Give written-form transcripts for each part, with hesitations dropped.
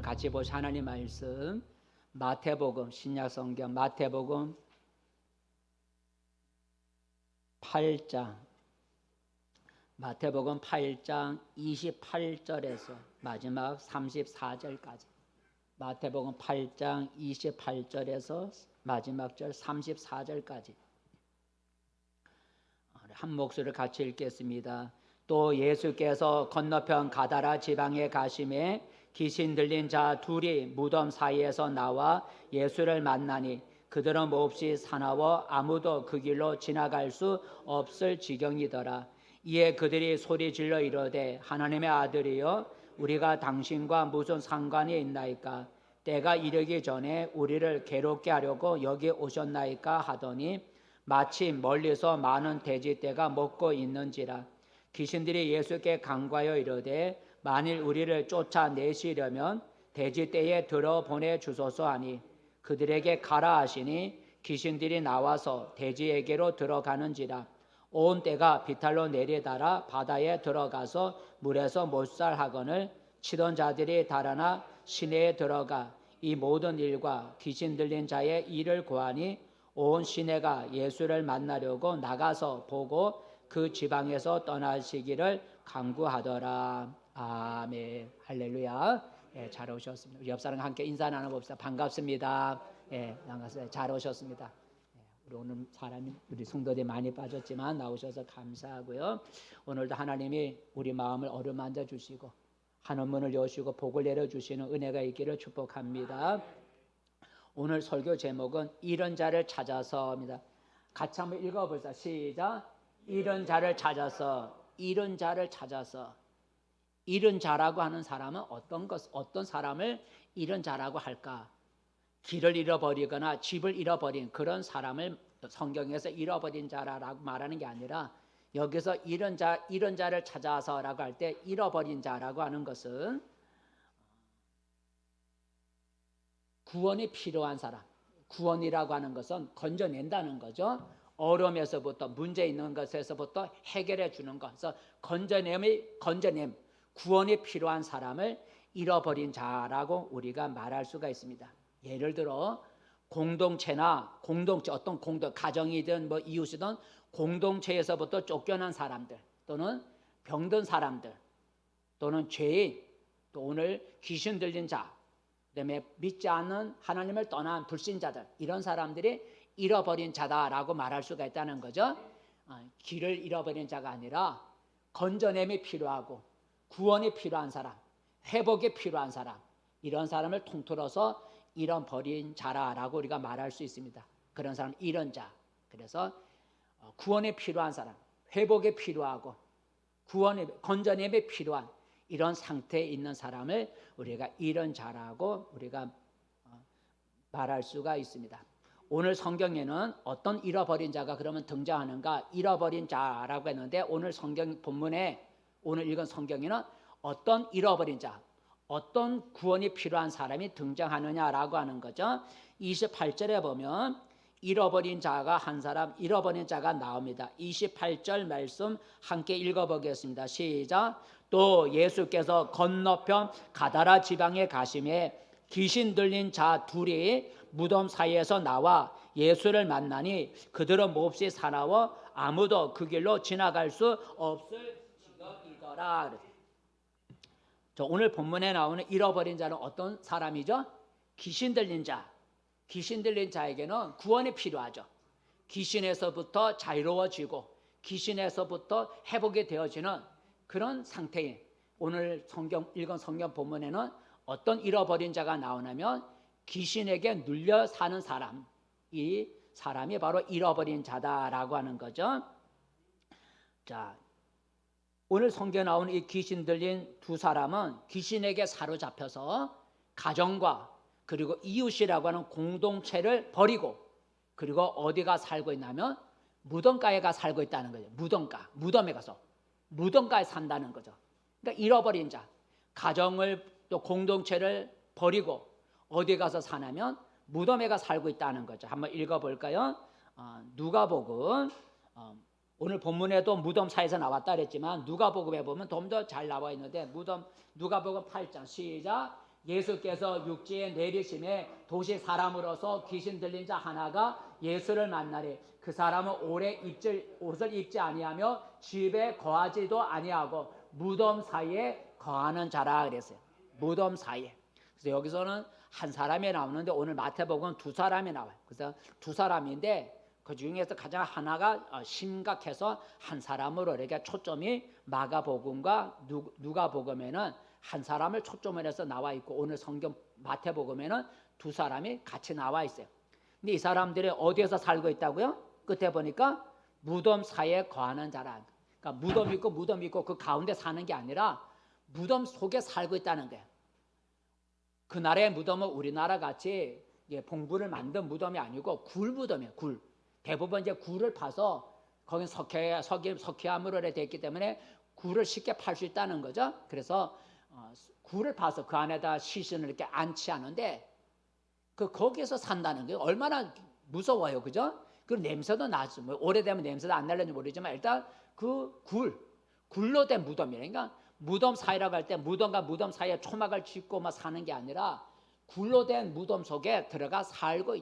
같이 보실 하나님 말씀 마태복음 신약성경 마태복음 8장 마태복음 8장 28절에서 마지막 34절까지 마태복음 8장 28절에서 마지막 절 34절까지 한 목소리를 같이 읽겠습니다. 또 예수께서 건너편 가다라 지방에 가심에 귀신 들린 자 둘이 무덤 사이에서 나와 예수를 만나니 그들은 몹시 사나워 아무도 그 길로 지나갈 수 없을 지경이더라. 이에 그들이 소리질러 이르되 하나님의 아들이여 우리가 당신과 무슨 상관이 있나이까? 때가 이르기 전에 우리를 괴롭게 하려고 여기 오셨나이까 하더니 마침 멀리서 많은 돼지떼가 먹고 있는지라. 귀신들이 예수께 간과하여 이르되 만일 우리를 쫓아내시려면 돼지떼에 들어 보내주소서 하니 그들에게 가라 하시니 귀신들이 나와서 돼지에게로 들어가는지라. 온 떼가 비탈로 내리달아 바다에 들어가서 물에서 못살하거늘 치던 자들이 달아나 시내에 들어가 이 모든 일과 귀신 들린 자의 일을 고하니 온 시내가 예수를 만나려고 나가서 보고 그 지방에서 떠나시기를 간구하더라. 아멘. 할렐루야. 예, 잘 오셨습니다. 우리 옆 사람과 함께 인사 나눠봅시다. 반갑습니다. 예, 반갑습니다. 잘 오셨습니다. 예, 우리 오늘 사람이 우리 성도들이 많이 빠졌지만 나오셔서 감사하고요. 오늘도 하나님이 우리 마음을 어루만져 주시고 하늘 문을 여시고 복을 내려 주시는 은혜가 있기를 축복합니다. 오늘 설교 제목은 이런 자를 찾아서입니다. 같이 한번 읽어보자. 시작. 이런 자를 찾아서, 이런 자를 찾아서. 이런 자라고 하는 사람은 어떤 사람을 이런 자라고 할까? 길을 잃어버리거나 집을 잃어버린 그런 사람을 성경에서 잃어버린 자라고 말하는 게 아니라 여기서 이런 자를 찾아서라고 할 때 잃어버린 자라고 하는 것은 구원이 필요한 사람, 구원이라고 하는 것은 건져낸다는 거죠. 어려움에서부터 문제 있는 것에서부터 해결해 주는 것. 그래서 건져냄, 구원이 필요한 사람을 잃어버린 자라고 우리가 말할 수가 있습니다. 예를 들어 공동체나 어떤 가정이든 뭐 이웃이든 공동체에서부터 쫓겨난 사람들 또는 병든 사람들 또는 죄인 또 오늘 귀신 들린 자 그다음에 믿지 않는 하나님을 떠난 불신자들 이런 사람들이 잃어버린 자다라고 말할 수가 있다는 거죠. 길을 잃어버린 자가 아니라 건져냄이 필요하고 구원이 필요한 사람, 회복이 필요한 사람 이런 사람을 통틀어서 잃어버린 자라라고 우리가 말할 수 있습니다. 그런 사람 이런 자. 그래서 구원이 필요한 사람, 회복이 필요하고 건져냄이 필요한 이런 상태에 있는 사람을 우리가 이런 자라고 우리가 말할 수가 있습니다. 오늘 성경에는 어떤 잃어버린 자가 그러면 등장하는가? 잃어버린 자라고 했는데 오늘 성경 본문에 오늘 읽은 성경에는 어떤 잃어버린 자, 어떤 구원이 필요한 사람이 등장하느냐라고 하는 거죠. 28절에 보면 잃어버린 자가 한 사람, 잃어버린 자가 나옵니다. 28절 말씀 함께 읽어보겠습니다. 시작. 또 예수께서 건너편 가다라 지방에 가심에 귀신 들린 자 둘이 무덤 사이에서 나와 예수를 만나니 그들은 몹시 사나워 아무도 그 길로 지나갈 수 없을 지경이더라. 오늘 본문에 나오는 잃어버린 자는 어떤 사람이죠? 귀신 들린 자. 귀신 들린 자에게는 구원이 필요하죠. 귀신에서부터 자유로워지고 귀신에서부터 회복이 되어지는 그런 상태에 오늘 읽은 성경 본문에는 어떤 잃어버린 자가 나오냐면 귀신에게 눌려 사는 사람, 이 사람이 바로 잃어버린 자다라고 하는 거죠. 자, 오늘 성경에 나오는 이 귀신 들린 두 사람은 귀신에게 사로잡혀서 가정과 그리고 이웃이라고 하는 공동체를 버리고 그리고 어디가 살고 있냐면 무덤가에 가 살고 있다는 거죠. 무덤에 가서 무덤가에 산다는 거죠. 그러니까 잃어버린 자, 가정을 또 공동체를 버리고 어디 가서 사냐면 무덤에 가 살고 있다는 거죠. 한번 읽어볼까요? 누가복음 오늘 본문에도 무덤 사이에서 나왔다 그랬지만 누가복음에 보면 좀 더 잘 나와 있는데 누가복음 8장 시작. 예수께서 육지에 내리심에 도시 사람으로서 귀신 들린 자 하나가 예수를 만나니 그 사람은 오래 옷을 입지 아니하며 집에 거하지도 아니하고 무덤 사이에 거하는 자라 그랬어요. 무덤 사이에. 그래서 여기서는 한 사람이 나오는데 오늘 마태복음은 두 사람이 나와요. 그래서 두 사람인데 그 중에서 가장 하나가 심각해서 한 사람으로 이렇게 초점이 마가복음과 누가복음에는 한 사람을 초점을 해서 나와 있고 오늘 성경 마태복음에는 두 사람이 같이 나와 있어요. 근데 이 사람들이 어디에서 살고 있다고요? 끝에 보니까 무덤 사이에 거하는 자라. 그러니까 무덤 있고 그 가운데 사는 게 아니라 무덤 속에 살고 있다는 거예요. 그날의 무덤은 우리나라 같이 봉부를 만든 무덤이 아니고 굴 무덤이에요. 굴. 대부분 이제 굴을 파서 거긴 석회암으로 되어 있기 때문에 굴을 쉽게 팔 수 있다는 거죠. 그래서 굴을 파서 그 안에다 시신을 이렇게 안치하는데 거기에서 산다는 게 얼마나 무서워요, 그죠? 그 냄새도 나죠. 뭐 오래되면 냄새도 안 날는지 모르지만 일단 그 굴로 된 무덤이에요. 그러니까 무덤 사이라고 할 때 무덤과 무덤 사이에 초막을 짓고 막 사는 게 아니라 굴로 된 무덤 속에 들어가 살고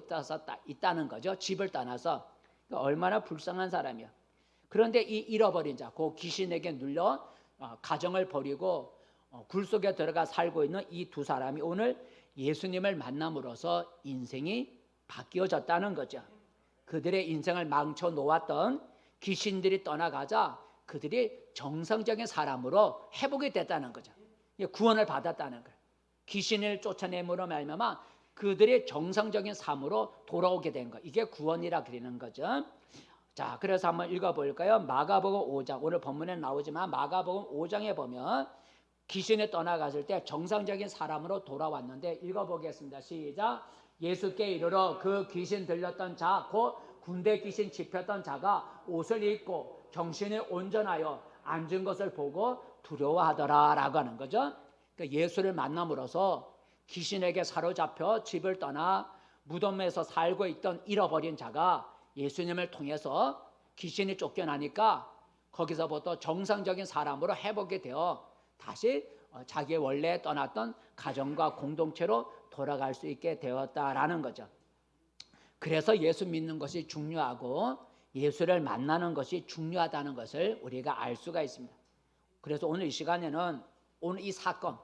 있다는 거죠. 집을 떠나서. 그러니까 얼마나 불쌍한 사람이야. 그런데 이 잃어버린 자, 그 귀신에게 눌려 가정을 버리고 굴 속에 들어가 살고 있는 이 두 사람이 오늘 예수님을 만남으로써 인생이 바뀌어졌다는 거죠. 그들의 인생을 망쳐 놓았던 귀신들이 떠나가자 그들이 정상적인 사람으로 회복이 됐다는 거죠. 구원을 받았다는 거예요. 귀신을 쫓아내므로 말미암아 그들이 정상적인 삶으로 돌아오게 된 거. 이게 구원이라 그러는 거죠. 자, 그래서 한번 읽어볼까요? 마가복음 5장. 오늘 본문에 나오지만 마가복음 5장에 보면 귀신이 떠나갔을 때 정상적인 사람으로 돌아왔는데 읽어보겠습니다. 시작. 예수께 이르러 그 귀신 들렸던 자, 곧 군대 귀신 집혔던 자가 옷을 입고 정신이 온전하여 앉은 것을 보고 두려워하더라 라고 하는 거죠. 그러니까 예수를 만남으로써 귀신에게 사로잡혀 집을 떠나 무덤에서 살고 있던 잃어버린 자가 예수님을 통해서 귀신이 쫓겨나니까 거기서부터 정상적인 사람으로 회복이 되어 다시 자기의 원래 떠났던 가정과 공동체로 돌아갈 수 있게 되었다라는 거죠. 그래서 예수 믿는 것이 중요하고 예수를 만나는 것이 중요하다는 것을 우리가 알 수가 있습니다. 그래서 오늘 이 시간에는 오늘 이 사건,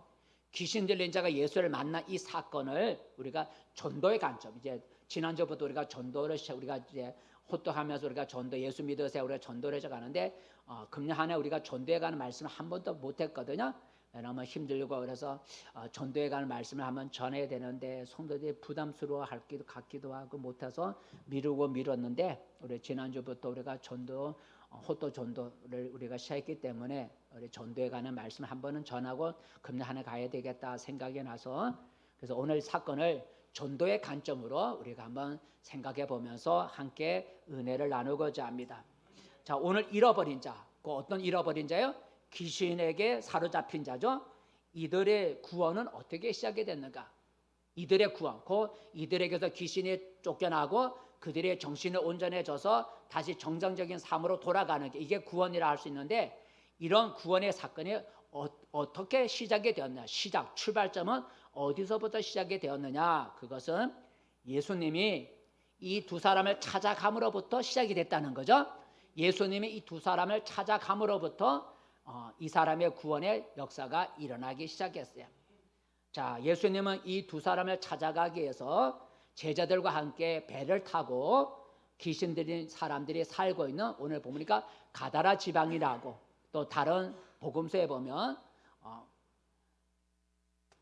귀신 들린 자가 예수를 만난 이 사건을 우리가 전도의 관점, 이제 지난주부터 우리가 전도를 우리가 이제 호떡하면서 우리가 전도 예수 믿으세요 우리가 전도를 해가는데 금년 한 해 우리가 전도에 가는 말씀을 한 번도 못했거든요. 너무 힘들고 그래서 전도에 가는 말씀을 한번 전해야 되는데 성도들이 부담스러워 할 같기도 하고 못해서 미뤘는데 우리 지난주부터 우리가 전도 호떡 전도를 우리가 시작했기 때문에 우리 전도에 가는 말씀 한 번은 전하고 금년 한 해 가야 되겠다 생각이 나서 그래서 오늘 사건을 전도의 관점으로 우리가 한번 생각해 보면서 함께 은혜를 나누고자 합니다. 자, 오늘 잃어버린 자, 그 어떤 잃어버린 자요? 귀신에게 사로잡힌 자죠. 이들의 구원은 어떻게 시작이 됐는가? 이들의 구원, 이들에게서 귀신이 쫓겨나고 그들의 정신이 온전해져서 다시 정상적인 삶으로 돌아가는 게 이게 구원이라 할 수 있는데 이런 구원의 사건이 어떻게 시작이 되었냐? 출발점은 어디서부터 시작이 되었느냐? 그것은 예수님이 이 두 사람을 찾아감으로부터 시작이 됐다는 거죠. 예수님이 이 두 사람을 찾아감으로부터 이 사람의 구원의 역사가 일어나기 시작했어요. 자, 예수님은 이 두 사람을 찾아가기 위해서 제자들과 함께 배를 타고 귀신 들린 사람들이 살고 있는 오늘 보니까 가다라 지방이라고 또 다른 복음서에 보면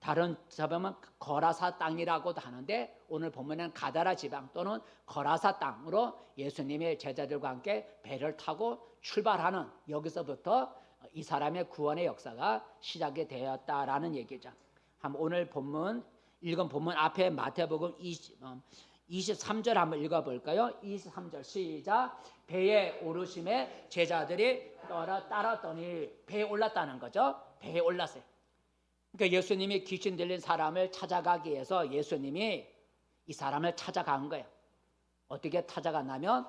다른 잡으면 거라사 땅이라고도 하는데 오늘 보면은 가다라 지방 또는 거라사 땅으로 예수님의 제자들과 함께 배를 타고 출발하는 여기서부터 이 사람의 구원의 역사가 시작이 되었다라는 얘기죠. 한번 오늘 읽은 본문 앞에 마태복음 23절 한번 읽어볼까요? 23절 시작. 배에 오르심에 제자들이 따랐더니 배에 올랐다는 거죠. 배에 올랐어요. 그러니까 예수님이 귀신 들린 사람을 찾아가기 위해서 예수님이 이 사람을 찾아간 거예요. 어떻게 찾아갔냐면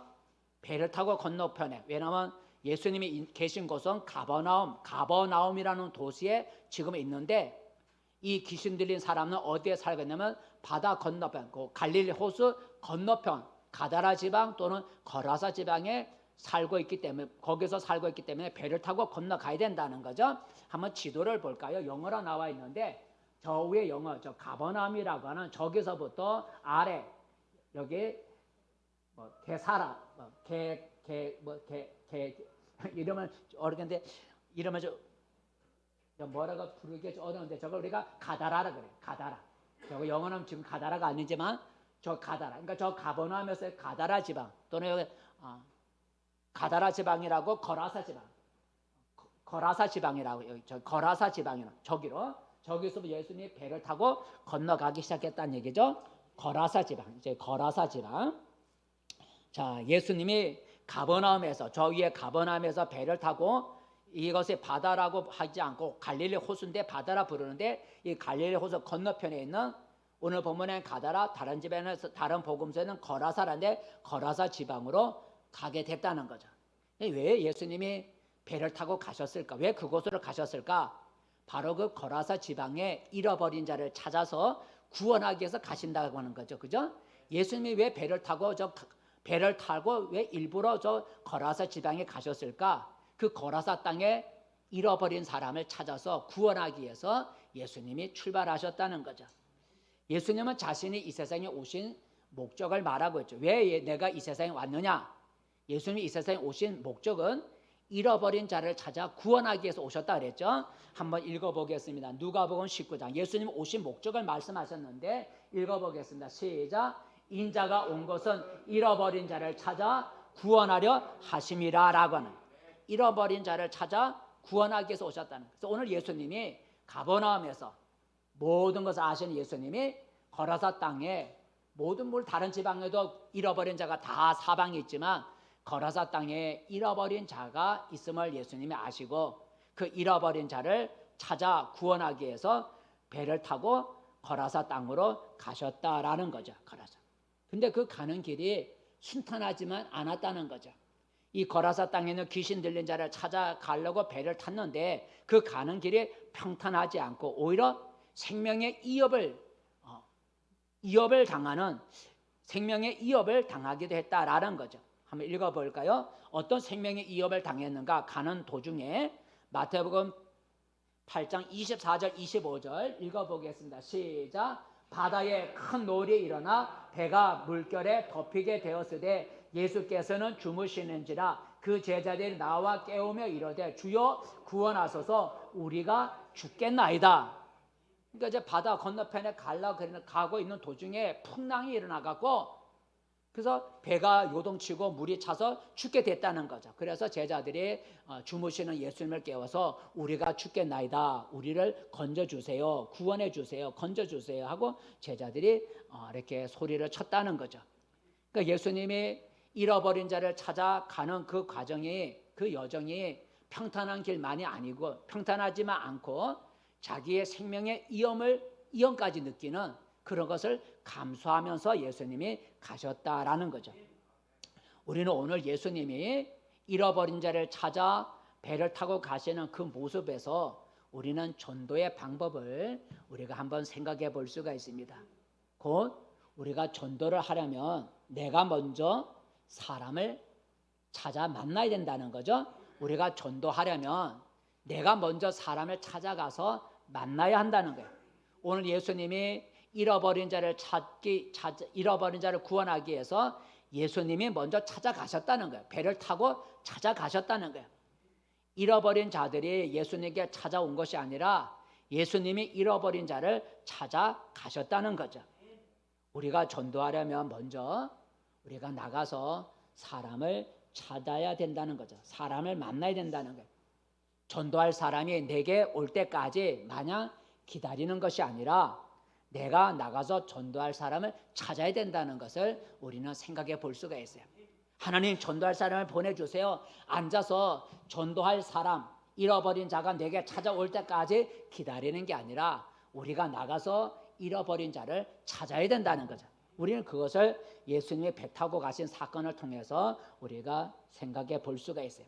배를 타고 건너편에, 왜냐하면 예수님이 계신 곳은 가버나움이라는 도시에 지금 있는데 이 귀신 들린 사람은 어디에 살겠냐면 바다 건너편, 그 갈릴리 호수 건너편 가다라 지방 또는 거라사 지방에 살고 있기 때문에, 거기서 살고 있기 때문에 배를 타고 건너가야 된다는 거죠. 한번 지도를 볼까요? 영어로 나와 있는데 저 위에 영어, 저 가버나움이라고 하는 저기서부터 아래 여기 뭐 게사라, 이러면 어렵겠는데 이러면 뭐라고 부르기 어려운데 저걸 우리가 가다라라 그래. 가다라. 저거 영어는 지금 가다라가 아니지만 저 가다라. 그러니까 저 가버나움에서 가다라 지방 또는 여기 가다라 지방이라고 거라사 지방. 거라사 지방이라고 여기 저 거라사 지방이라 저기서 예수님이 배를 타고 건너가기 시작했다는 얘기죠. 거라사 지방. 이제 거라사 지방. 자, 예수님이 가버나움에서 저 위에 가버나움에서 배를 타고 이것이 바다라고 하지 않고 갈릴리 호수인데 바다라 부르는데 이 갈릴리 호수 건너편에 있는 오늘 본문에 가다라 다른 집에는 다른 복음서에는 거라사라인데 거라사 지방으로 가게 됐다는 거죠. 왜 예수님이 배를 타고 가셨을까? 왜 그곳으로 가셨을까? 바로 그 거라사 지방에 잃어버린 자를 찾아서 구원하기 위해서 가신다고 하는 거죠. 그죠? 예수님이 왜 배를 타고 왜 일부러 저 거라사 지방에 가셨을까? 그 거라사 땅에 잃어버린 사람을 찾아서 구원하기 위해서 예수님이 출발하셨다는 거죠. 예수님은 자신이 이 세상에 오신 목적을 말하고 있죠. 왜 내가 이 세상에 왔느냐? 예수님이 이 세상에 오신 목적은 잃어버린 자를 찾아 구원하기 위해서 오셨다 그랬죠. 한번 읽어보겠습니다. 누가복음 19장. 예수님 오신 목적을 말씀하셨는데 읽어보겠습니다. 시작. 인자가 온 것은 잃어버린 자를 찾아 구원하려 하심이라 라고 하는, 잃어버린 자를 찾아 구원하기 위해서 오셨다는 거예요. 그래서 오늘 예수님이 가버나움에서 모든 것을 아시는 예수님이 거라사 땅에 모든 다른 지방에도 잃어버린 자가 다 사방에 있지만 거라사 땅에 잃어버린 자가 있음을 예수님이 아시고 그 잃어버린 자를 찾아 구원하기 위해서 배를 타고 거라사 땅으로 가셨다라는 거죠. 거라사. 근데 그 가는 길이 순탄하지만 않았다는 거죠. 이 거라사 땅에는 귀신 들린 자를 찾아가려고 배를 탔는데 그 가는 길이 평탄하지 않고 오히려 생명의 이업을 당하는 생명의 이업을 당하기도 했다라는 거죠. 한번 읽어볼까요? 어떤 생명의 이업을 당했는가? 가는 도중에 마태복음 8장 24절 25절 읽어보겠습니다. 시작. 바다에 큰 노을이 일어나 배가 물결에 덮이게 되었으되 예수께서는 주무시는지라 그 제자들이 나와 깨우며 이르되 주여 구원하소서 우리가 죽겠나이다. 그러니까 이제 바다 건너편에 가고 있는 도중에 풍랑이 일어나갖고 그래서 배가 요동치고 물이 차서 죽게 됐다는 거죠. 그래서 제자들이 주무시는 예수님을 깨워서 우리가 죽겠나이다. 우리를 건져주세요. 구원해주세요. 건져주세요. 하고 제자들이 이렇게 소리를 쳤다는 거죠. 그러니까 예수님이 잃어버린 자를 찾아가는 그 과정이, 그 여정이 평탄한 길만이 아니고 평탄하지만 않고 자기의 생명의 이염까지 느끼는 그런 것을 감수하면서 예수님이 가셨다라는 거죠. 우리는 오늘 예수님이 잃어버린 자를 찾아 배를 타고 가시는 그 모습에서 우리는 전도의 방법을 우리가 한번 생각해 볼 수가 있습니다. 곧 우리가 전도를 하려면 내가 먼저 사람을 찾아 만나야 된다는 거죠. 우리가 전도하려면 내가 먼저 사람을 찾아가서 만나야 한다는 거예요. 오늘 예수님이 잃어버린 자를 구원하기 위해서 예수님이 먼저 찾아가셨다는 거예요. 배를 타고 찾아가셨다는 거예요. 잃어버린 자들이 예수님께 찾아온 것이 아니라 예수님이 잃어버린 자를 찾아가셨다는 거죠. 우리가 전도하려면 먼저 우리가 나가서 사람을 찾아야 된다는 거죠. 사람을 만나야 된다는 거예요. 전도할 사람이 내게 올 때까지 마냥 기다리는 것이 아니라 내가 나가서 전도할 사람을 찾아야 된다는 것을 우리는 생각해 볼 수가 있어요. 하나님 전도할 사람을 보내주세요. 앉아서 전도할 사람, 잃어버린 자가 내게 찾아올 때까지 기다리는 게 아니라 우리가 나가서 잃어버린 자를 찾아야 된다는 거죠. 우리는 그것을 예수님이 배 타고 가신 사건을 통해서 우리가 생각해 볼 수가 있어요.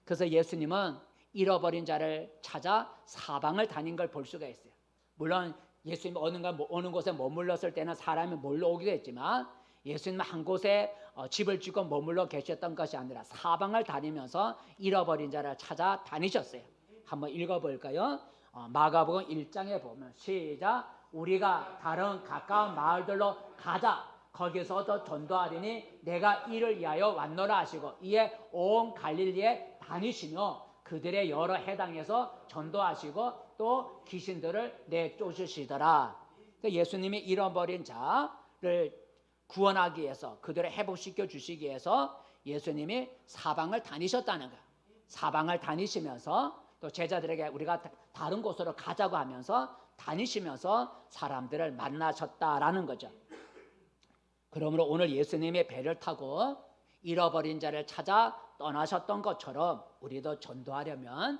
그래서 예수님은 잃어버린 자를 찾아 사방을 다닌 걸 볼 수가 있어요. 물론 예수님 어느 곳에 머물렀을 때는 사람이 몰려오기도 했지만 예수님은 한 곳에 집을 짓고 머물러 계셨던 것이 아니라 사방을 다니면서 잃어버린 자를 찾아 다니셨어요. 한번 읽어볼까요? 마가복음 1장에 보면 시작. 우리가 다른 가까운 마을들로 가자. 거기서도 전도하리니 내가 이를 위하여 왔노라 하시고 이에 온 갈릴리에 다니시며 그들의 여러 해당에서 전도하시고 또 귀신들을 내쫓으시더라. 예수님이 잃어버린 자를 구원하기 위해서 그들을 회복시켜 주시기 위해서 예수님이 사방을 다니셨다는 거예요. 사방을 다니시면서 또 제자들에게 우리가 다른 곳으로 가자고 하면서 다니시면서 사람들을 만나셨다라는 거죠. 그러므로 오늘 예수님의 배를 타고 잃어버린 자를 찾아 떠나셨던 것처럼 우리도 전도하려면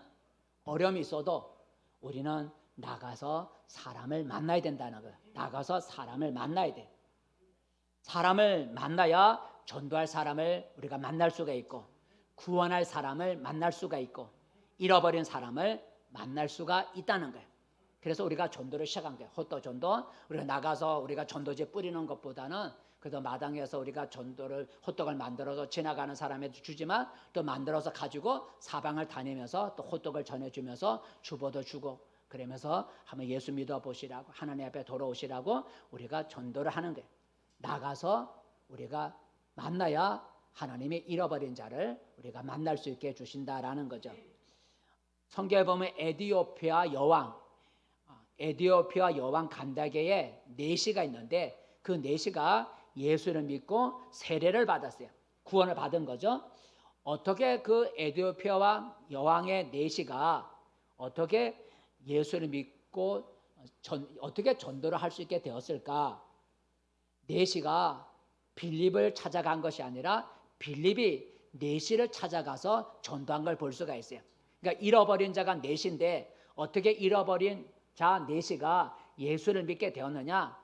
어려움이 있어도 우리는 나가서 사람을 만나야 된다는 거예요. 나가서 사람을 만나야 돼. 사람을 만나야 전도할 사람을 우리가 만날 수가 있고 구원할 사람을 만날 수가 있고 잃어버린 사람을 만날 수가 있다는 거예요. 그래서 우리가 전도를 시작한 거예요. 호떡 전도. 우리가 나가서 우리가 전도제 뿌리는 것보다는 그래도 마당에서 우리가 전도를 호떡을 만들어서 지나가는 사람에도 주지만 또 만들어서 가지고 사방을 다니면서 또 호떡을 전해주면서 주보도 주고 그러면서 한번 예수 믿어보시라고 하나님 앞에 돌아오시라고 우리가 전도를 하는 거예요. 나가서 우리가 만나야 하나님이 잃어버린 자를 우리가 만날 수 있게 해주신다라는 거죠. 성경에 보면 에티오피아 여왕 간다게의 내시가 있는데 그 내시가 예수를 믿고 세례를 받았어요. 구원을 받은 거죠. 어떻게 그 에티오피아 여왕의 내시가 어떻게 예수를 믿고 어떻게 전도를 할 수 있게 되었을까? 내시가 빌립을 찾아간 것이 아니라 빌립이 내시를 찾아가서 전도한 걸 볼 수가 있어요. 그러니까 잃어버린 자가 내시인데 어떻게 잃어버린 자 내시가 예수를 믿게 되었느냐?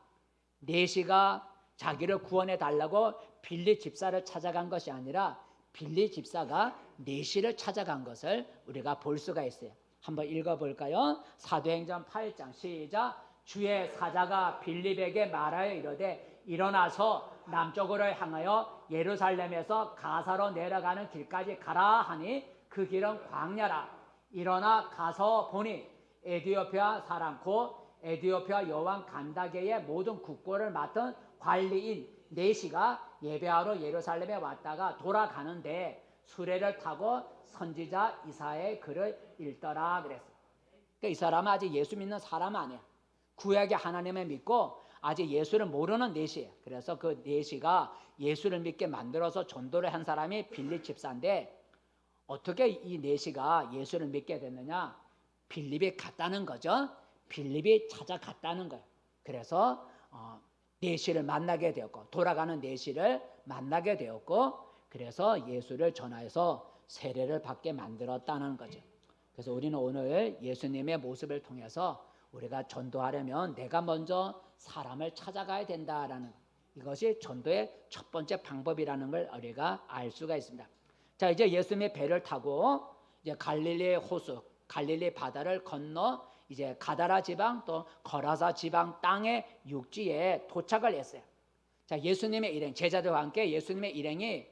내시가 자기를 구원해 달라고 빌립 집사를 찾아간 것이 아니라 빌립 집사가 내시를 찾아간 것을 우리가 볼 수가 있어요. 한번 읽어볼까요? 사도행전 8장 시작. 주의 사자가 빌립에게 말하여 이르되 일어나서 남쪽으로 향하여 예루살렘에서 가사로 내려가는 길까지 가라 하니 그 길은 광야라. 일어나 가서 보니 에티오피아 사람 곧 에티오피아 여왕 간다게의 모든 국고를 맡은 관리인 내시가 예배하러 예루살렘에 왔다가 돌아가는데 수레를 타고 선지자 이사야의 글을 읽더라 그랬어요. 그러니까 이 사람은 아직 예수 믿는 사람 아니야. 구약의 하나님을 믿고 아직 예수를 모르는 내시예요. 그래서 그 내시가 예수를 믿게 만들어서 전도를 한 사람이 빌립 집사인데 어떻게 이 내시가 예수를 믿게 됐느냐? 빌립이 갔다는 거죠. 빌립이 찾아갔다는 거예요. 그래서 내시를 만나게 되었고 돌아가는 내시를 만나게 되었고 그래서 예수를 전하여서 세례를 받게 만들었다는 거죠. 그래서 우리는 오늘 예수님의 모습을 통해서 우리가 전도하려면 내가 먼저 사람을 찾아가야 된다라는 이것이 전도의 첫 번째 방법이라는 걸 우리가 알 수가 있습니다. 자, 이제 예수님의 배를 타고 이제 갈릴리 호수, 갈릴리 바다를 건너 이제 가다라 지방 또 거라사 지방 땅의 육지에 도착을 했어요. 자, 예수님의 일행, 제자들과 함께 예수님의 일행이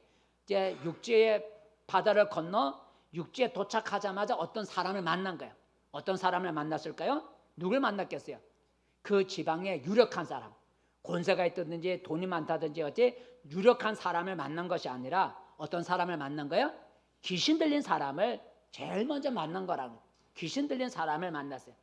이제 육지의 바다를 건너 육지에 도착하자마자 어떤 사람을 만난 거예요. 어떤 사람을 만났을까요? 누굴 만났겠어요? 그 지방의 유력한 사람, 권세가 있든지 돈이 많다든지 어찌 유력한 사람을 만난 것이 아니라 어떤 사람을 만난 거예요? 귀신 들린 사람을 제일 먼저 만난 거라고. 귀신 들린 사람을 만났어요.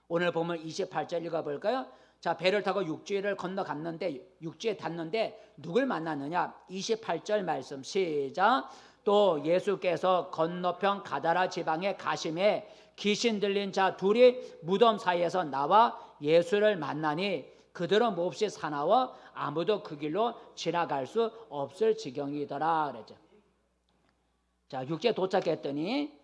오늘 보면 28절 읽어볼까요? 자, 배를 타고 육지를 건너갔는데 육지에 닿는데 누굴 만났느냐? 28절 말씀 시작. 또 예수께서 건너편 가다라 지방에 가심에 귀신 들린 자 둘이 무덤 사이에서 나와 예수를 만나니 그들은 몹시 사나워 아무도 그 길로 지나갈 수 없을 지경이더라 그랬죠. 자, 육지에 도착했더니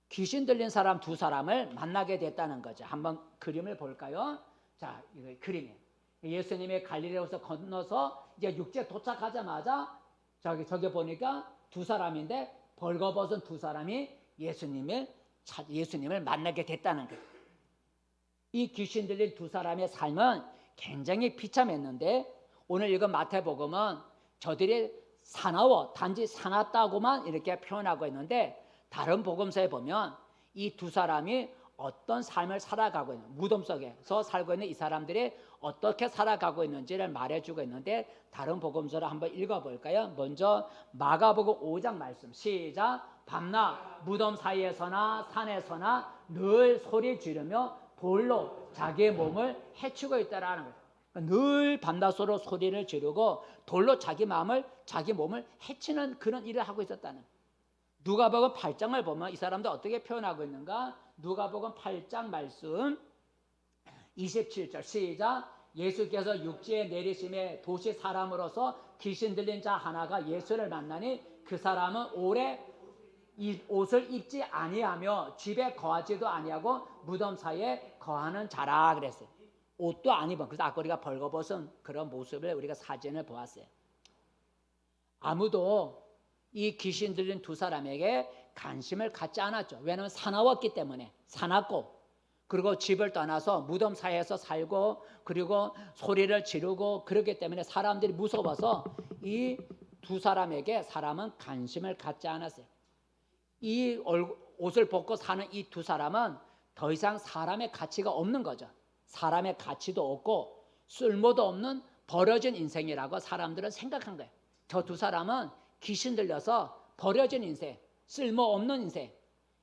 귀신 들린 사람 두 사람을 만나게 됐다는 거죠. 한번 그림을 볼까요? 자, 이거 그림이에요. 예수님의 갈릴리에서 건너서 이제 육지에 도착하자마자 저기 보니까 두 사람인데 벌거벗은 두 사람이 예수님을 만나게 됐다는 거예요. 이 귀신 들린 두 사람의 삶은 굉장히 비참했는데 오늘 읽은 마태복음은 저들이 사나워 단지 사납다고만 이렇게 표현하고 있는데 다른 복음서에 보면 이 두 사람이 어떤 삶을 살아가고 있는 무덤 속에서 살고 있는 이 사람들이 어떻게 살아가고 있는지를 말해주고 있는데 다른 복음서를 한번 읽어볼까요? 먼저 마가복음 5장 말씀 시작. 밤낮 무덤 사이에서나 산에서나 늘 소리 지르며 돌로 자기의 몸을 해치고 있다라는 거예요. 늘 밤낮으로 소리를 지르고 돌로 자기 몸을 해치는 그런 일을 하고 있었다는. 누가복음 8장을 보면 이 사람들 어떻게 표현하고 있는가? 누가복음 8장 말씀 27절 시작. 예수께서 육지에 내리심에 도시 사람으로서 귀신 들린 자 하나가 예수를 만나니 그 사람은 오래 옷을 입지 아니하며 집에 거하지도 아니하고 무덤 사이에 거하는 자라 그랬어요. 옷도 안 입은, 그래서 앞머리가 벌거벗은 그런 모습을 우리가 사진을 보았어요. 아무도 이 귀신 들린 두 사람에게 관심을 갖지 않았죠. 왜냐하면 사나웠기 때문에. 사납고 그리고 집을 떠나서 무덤 사이에서 살고 그리고 소리를 지르고 그렇기 때문에 사람들이 무서워서 이 두 사람에게 사람은 관심을 갖지 않았어요. 이 옷을 벗고 사는 이 두 사람은 더 이상 사람의 가치가 없는 거죠. 사람의 가치도 없고 쓸모도 없는 버려진 인생이라고 사람들은 생각한 거예요. 저 두 사람은 귀신 들려서 버려진 인생, 쓸모없는 인생,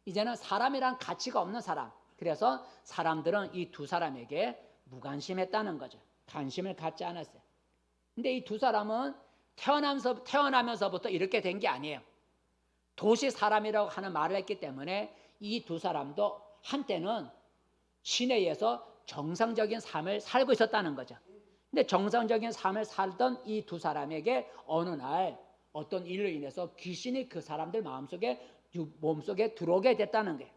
이제는 사람이란 가치가 없는 사람. 그래서 사람들은 이 두 사람에게 무관심했다는 거죠. 관심을 갖지 않았어요. 근데 이 두 사람은 태어나면서부터 이렇게 된 게 아니에요. 도시 사람이라고 하는 말을 했기 때문에 이 두 사람도 한때는 시내에서 정상적인 삶을 살고 있었다는 거죠. 근데 정상적인 삶을 살던 이 두 사람에게 어느 날 어떤 일로 인해서 귀신이 그 사람들 몸속에 들어오게 됐다는 거예요.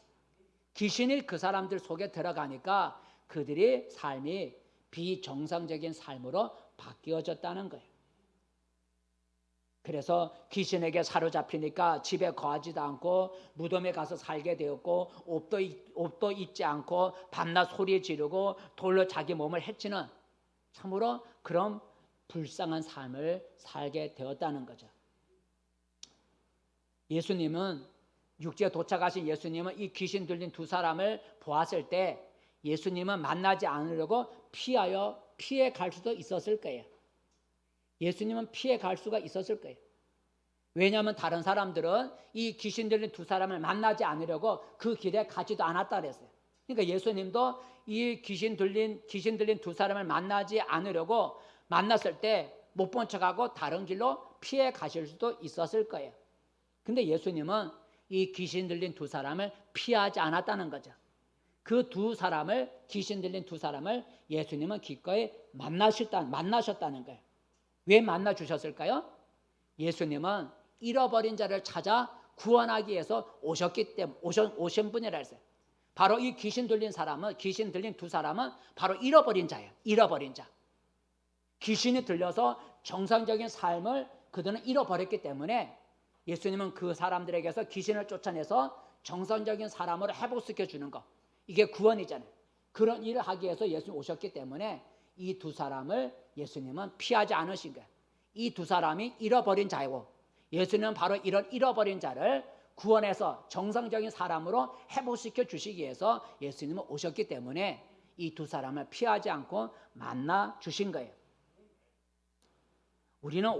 귀신이 그 사람들 속에 들어가니까 그들의 삶이 비정상적인 삶으로 바뀌어졌다는 거예요. 그래서 귀신에게 사로잡히니까 집에 거하지도 않고 무덤에 가서 살게 되었고 옷도 입지 않고 밤낮 소리 지르고 돌로 자기 몸을 해치는 참으로 그런 불쌍한 삶을 살게 되었다는 거죠. 예수님은 육지에 도착하신 예수님은 이 귀신 들린 두 사람을 보았을 때 예수님은 만나지 않으려고 피해 갈 수도 있었을 거예요. 예수님은 피해 갈 수가 있었을 거예요. 왜냐하면 다른 사람들은 이 귀신 들린 두 사람을 만나지 않으려고 그 길에 가지도 않았다 그랬어요. 그러니까 예수님도 이 귀신 들린 두 사람을 만나지 않으려고 만났을 때 못 본 척하고 다른 길로 피해 가실 수도 있었을 거예요. 근데 예수님은 이 귀신 들린 두 사람을 피하지 않았다는 거죠. 그 귀신 들린 두 사람을 예수님은 기꺼이 만나셨다는 거예요. 왜 만나 주셨을까요? 예수님은 잃어버린 자를 찾아 구원하기 위해서 오신 분이라 했어요. 바로 이 귀신 들린 두 사람은 바로 잃어버린 자예요. 잃어버린 자. 귀신이 들려서 정상적인 삶을 그들은 잃어버렸기 때문에 예수님은 그 사람들에게서 귀신을 쫓아내서 정상적인 사람으로 회복시켜 주는 것. 이게 구원이잖아요. 그런 일을 하기 위해서 예수님 오셨기 때문에 이 두 사람을 예수님은 피하지 않으신 거예요. 이 두 사람이 잃어버린 자이고 예수님은 바로 이런 잃어버린 자를 구원해서 정상적인 사람으로 회복시켜 주시기 위해서 예수님은 오셨기 때문에 이 두 사람을 피하지 않고 만나 주신 거예요. 우리는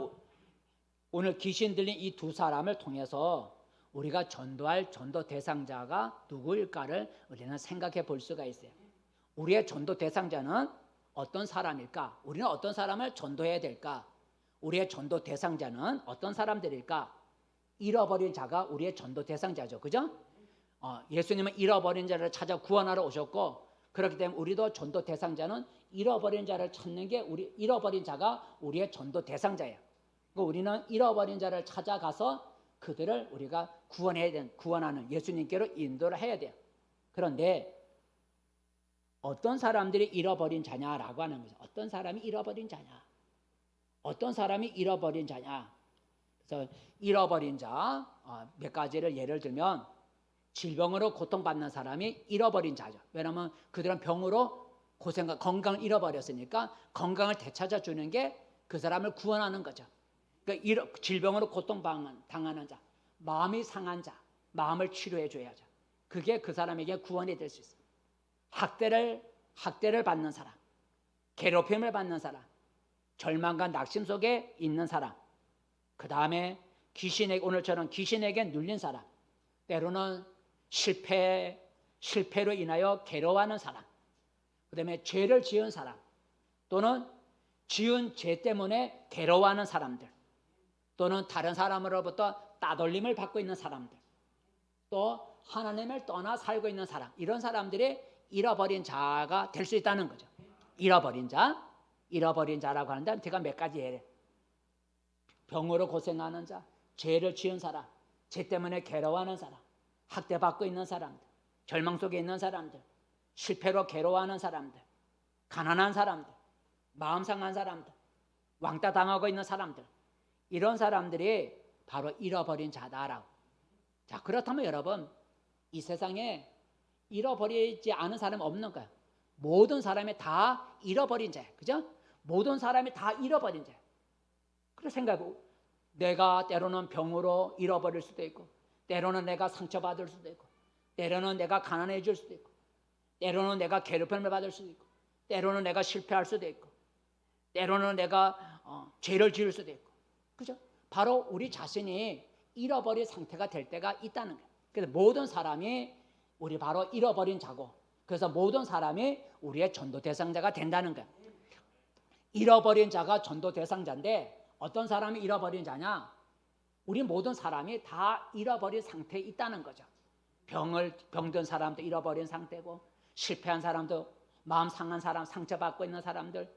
오늘 귀신 들린 이 두 사람을 통해서 우리가 전도할 전도 대상자가 누구일까를 우리는 생각해 볼 수가 있어요. 우리의 전도 대상자는 어떤 사람일까? 우리는 어떤 사람을 전도해야 될까? 우리의 전도 대상자는 어떤 사람들일까? 잃어버린 자가 우리의 전도 대상자죠. 그죠? 예수님은 잃어버린 자를 찾아 구원하러 오셨고 그렇기 때문에 우리도 전도 대상자는 잃어버린 자를 찾는 게 잃어버린 자가 우리의 전도 대상자예요. 우리는 잃어버린 자를 찾아가서 그들을 우리가 구원하는 예수님께로 인도를 해야 돼요. 그런데 어떤 사람들이 잃어버린 자냐라고 하는 거죠. 어떤 사람이 잃어버린 자냐? 어떤 사람이 잃어버린 자냐? 그래서 잃어버린 자 몇 가지를 예를 들면 질병으로 고통받는 사람이 잃어버린 자죠. 왜냐하면 그들은 병으로 건강을 잃어버렸으니까 건강을 되찾아주는 게 그 사람을 구원하는 거죠. 그러니까 질병으로 고통당하는 자, 마음이 상한 자, 마음을 치료해 줘야죠. 그게 그 사람에게 구원이 될 수 있어요. 학대를 받는 사람, 괴롭힘을 받는 사람, 절망과 낙심 속에 있는 사람, 그 다음에 오늘처럼 귀신에게 눌린 사람, 때로는 실패로 인하여 괴로워하는 사람, 그 다음에 죄를 지은 사람, 또는 지은 죄 때문에 괴로워하는 사람들, 또는 다른 사람으로부터 따돌림을 받고 있는 사람들, 또 하나님을 떠나 살고 있는 사람, 이런 사람들이 잃어버린 자가 될 수 있다는 거죠. 잃어버린 자라고 하는데 제가 몇 가지 예를, 병으로 고생하는 자, 죄를 지은 사람, 죄 때문에 괴로워하는 사람, 학대받고 있는 사람들, 절망 속에 있는 사람들, 실패로 괴로워하는 사람들, 가난한 사람들, 마음 상한 사람들, 왕따 당하고 있는 사람들, 이런 사람들이 바로 잃어버린 자다라고. 자, 그렇다면 여러분, 이 세상에 잃어버리지 않은 사람이 없는 거예요. 모든 사람이 다 잃어버린 자예요. 그죠? 모든 사람이 다 잃어버린 자예요. 그래서 생각해보고, 내가 때로는 병으로 잃어버릴 수도 있고, 때로는 내가 상처받을 수도 있고, 때로는 내가 가난해질 수도 있고, 때로는 내가 괴롭힘을 받을 수도 있고, 때로는 내가 실패할 수도 있고, 때로는 내가 죄를 지을 수도 있고, 그죠? 바로 우리 자신이 잃어버린 상태가 될 때가 있다는 거예요. 그래서 모든 사람이 우리 바로 잃어버린 자고, 그래서 모든 사람이 우리의 전도 대상자가 된다는 거예요. 잃어버린 자가 전도 대상자인데 어떤 사람이 잃어버린 자냐? 우리 모든 사람이 다 잃어버린 상태에 있다는 거죠. 병든 사람도 잃어버린 상태고, 실패한 사람도, 마음 상한 사람, 상처받고 있는 사람들,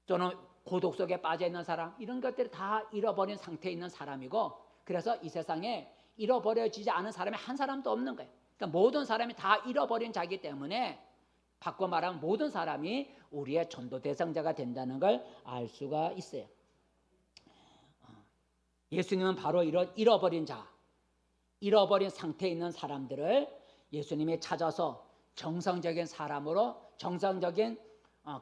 또는 고독 속에 빠져 있는 사람, 이런 것들이 다 잃어버린 상태에 있는 사람이고, 그래서 이 세상에 잃어버려지지 않은 사람이 한 사람도 없는 거예요. 그러니까 모든 사람이 다 잃어버린 자이기 때문에 바꿔 말하면 모든 사람이 우리의 전도 대상자가 된다는 걸 알 수가 있어요. 예수님은 바로 이런 잃어버린 자, 잃어버린 상태에 있는 사람들을 예수님이 찾아서 정상적인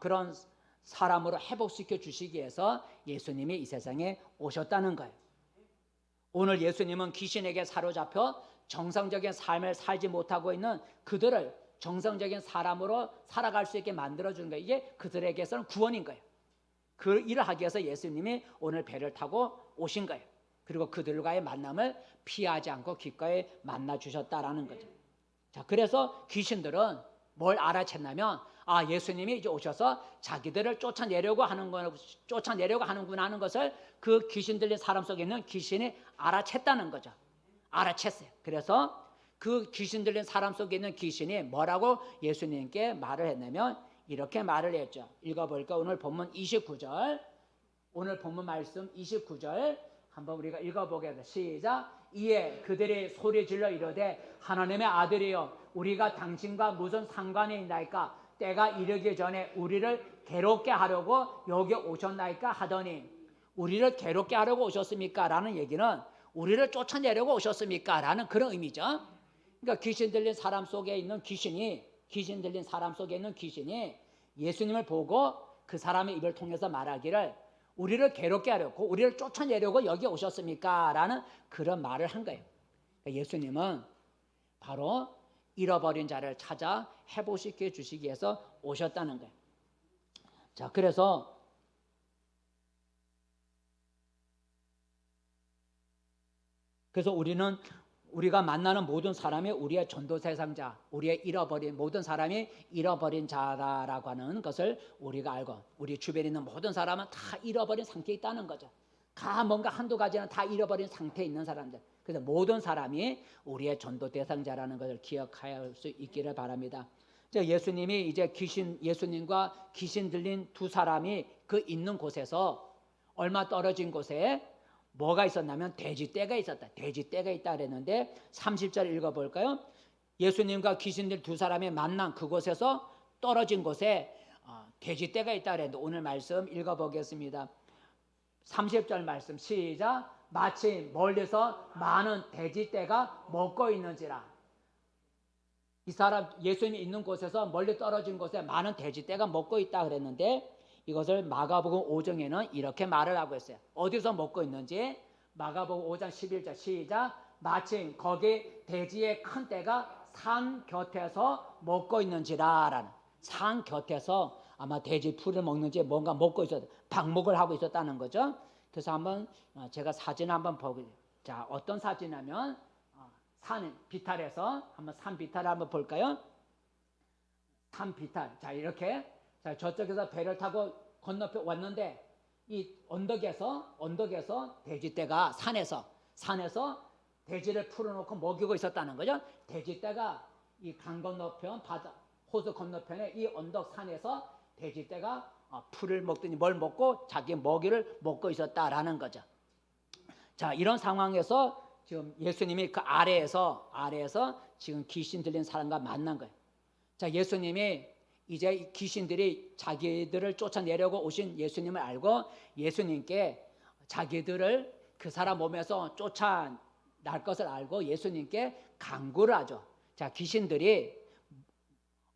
그런 사람으로 회복시켜 주시기 위해서 예수님이 이 세상에 오셨다는 거예요. 오늘 예수님은 귀신에게 사로잡혀 정상적인 삶을 살지 못하고 있는 그들을 정상적인 사람으로 살아갈 수 있게 만들어주는 거예요. 이게 그들에게서는 구원인 거예요. 그 일을 하기 위해서 예수님이 오늘 배를 타고 오신 거예요. 그리고 그들과의 만남을 피하지 않고 기꺼이 만나 주셨다라는 거죠. 자, 그래서 귀신들은 뭘 알아챘냐면, 예수님이 이제 오셔서 자기들을 쫓아내려고 하는구나 하는 것을 그 귀신 들린 사람 속에 있는 귀신이 알아챘다는 거죠. 알아챘어요. 그래서 그 귀신 들린 사람 속에 있는 귀신이 뭐라고 예수님께 말을 했냐면 이렇게 말을 했죠. 읽어볼까? 오늘 본문 29절, 오늘 본문 말씀 29절 한번 우리가 읽어보겠습니다. 시작. 이에 그들이 소리질러 이르되 하나님의 아들이여 우리가 당신과 무슨 상관이 있나이까? 때가 이르기 전에 우리를 괴롭게 하려고 여기 오셨나이까 하더니, 우리를 괴롭게 하려고 오셨습니까? 라는 얘기는 우리를 쫓아내려고 오셨습니까? 라는 그런 의미죠. 그러니까 귀신 들린 사람 속에 있는 귀신이 예수님을 보고 그 사람의 입을 통해서 말하기를 우리를 괴롭게 하려고, 우리를 쫓아내려고 여기 오셨습니까? 라는 그런 말을 한 거예요. 그러니까 예수님은 바로 잃어버린 자를 찾아 회복시켜 주시기 위해서 오셨다는 거예요. 자, 그래서 우리가 만나는 모든 사람이 우리의 전도 대상자, 우리의 모든 사람이 잃어버린 자라고 하는 것을 우리가 알고, 우리 주변에 있는 모든 사람은 다 잃어버린 상태에 있다는 거죠. 뭔가 한두 가지는 다 잃어버린 상태에 있는 사람들. 그래서 모든 사람이 우리의 전도 대상자라는 것을 기억할 수 있기를 바랍니다. 예수님이 이제 예수님과 귀신 들린 두 사람이 그 있는 곳에서 얼마 떨어진 곳에 뭐가 있었냐면 돼지떼가 있었다. 돼지떼가 있다 그랬는데 30절 읽어볼까요? 예수님과 귀신들 두 사람이 만난 그곳에서 떨어진 곳에 돼지떼가 있다 그랬는데 오늘 말씀 읽어보겠습니다. 30절 말씀 시작. 마치 멀리서 많은 돼지떼가 먹고 있는지라. 이 사람 예수님이 있는 곳에서 멀리 떨어진 곳에 많은 돼지떼가 먹고 있다 그랬는데 이것을 마가복음 5장에는 이렇게 말을 하고 있어요. 어디서 먹고 있는지 마가복음 5장 11절 시작. 마침 거기 돼지의 큰 떼가 산 곁에서 먹고 있는지라 라는. 산 곁에서 아마 돼지 풀을 먹는지 뭔가 먹고 있었다. 방목을 하고 있었다는 거죠. 그래서 한번 제가 사진 한번 보고, 자 어떤 사진이냐면 산 비탈에서 한번 산 비탈을 한번 볼까요? 산 비탈. 자 이렇게 자 저쪽에서 배를 타고 건너편 왔는데 이 언덕에서 돼지떼가 산에서 돼지를 풀어놓고 먹이고 있었다는 거죠. 돼지떼가 이 강 건너편 바다 호수 건너편에 이 언덕 산에서 돼지떼가 풀을 먹더니 뭘 먹고 자기 먹이를 먹고 있었다라는 거죠. 자 이런 상황에서 지금 예수님이 그 아래에서 지금 귀신 들린 사람과 만난 거예요. 자 예수님이 이제 귀신들이 자기들을 쫓아내려고 오신 예수님을 알고 예수님께 자기들을 그 사람 몸에서 쫓아날 것을 알고 예수님께 간구를 하죠. 자 귀신들이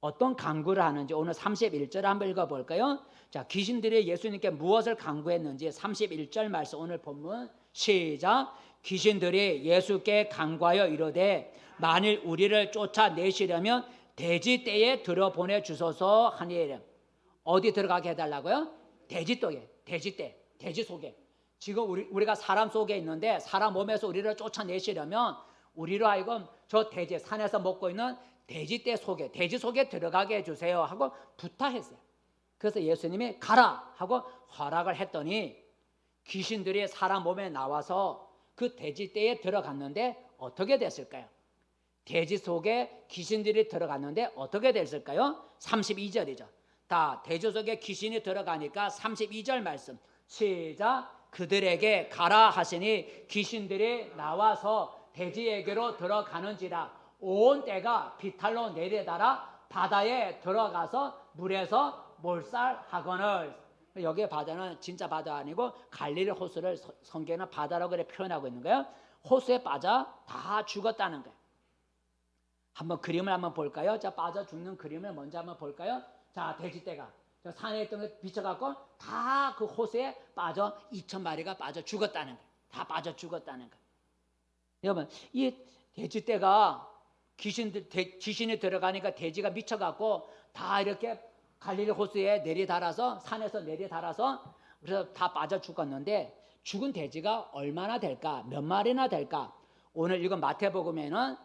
어떤 간구를 하는지 오늘 31절 한번 읽어볼까요? 자 귀신들이 예수님께 무엇을 간구했는지 31절 말씀 오늘 본문 시작. 귀신들이 예수께 간구하여 이르되 만일 우리를 쫓아내시려면 돼지떼에 들어보내 주소서 하니. 어디 들어가게 해달라고요? 돼지떼, 돼지 속에. 지금 우리가 사람 속에 있는데 사람 몸에서 우리를 쫓아내시려면 우리로 하여금 저 돼지 산에서 먹고 있는 돼지떼 속에, 돼지 속에 들어가게 해주세요 하고 부탁했어요. 그래서 예수님이 가라 하고 허락을 했더니 귀신들이 사람 몸에 나와서 그 돼지떼에 들어갔는데 어떻게 됐을까요? 돼지 속에 귀신들이 들어갔는데 어떻게 됐을까요? 32절이죠. 다 돼지 속에 귀신이 들어가니까 32절 말씀 시작. 그들에게 가라 하시니 귀신들이 나와서 돼지에게로 들어가는지라 온 떼가 비탈로 내려달아 바다에 들어가서 물에서 몰살하거늘. 여기에 바다는 진짜 바다 아니고 갈릴리 호수를 성경에는 바다라고 그래 표현하고 있는 거예요. 호수에 빠져 다 죽었다는 거예요. 한번 그림을 한번 볼까요? 자 빠져 죽는 그림을 먼저 한번 볼까요? 자 돼지떼가 저 산에 있던 게 비쳐갖고 다 그 호수에 빠져 2,000마리가 빠져 죽었다는 거예요. 다 빠져 죽었다는 거예요. 여러분 이 돼지떼가 귀신이 들어가니까 돼지가 미쳐갖고 다 이렇게 갈릴리 호수에 내리달아서 산에서 내리달아서 그래서 다 빠져 죽었는데 죽은 돼지가 얼마나 될까? 몇 마리나 될까? 오늘 이건 마태복음에는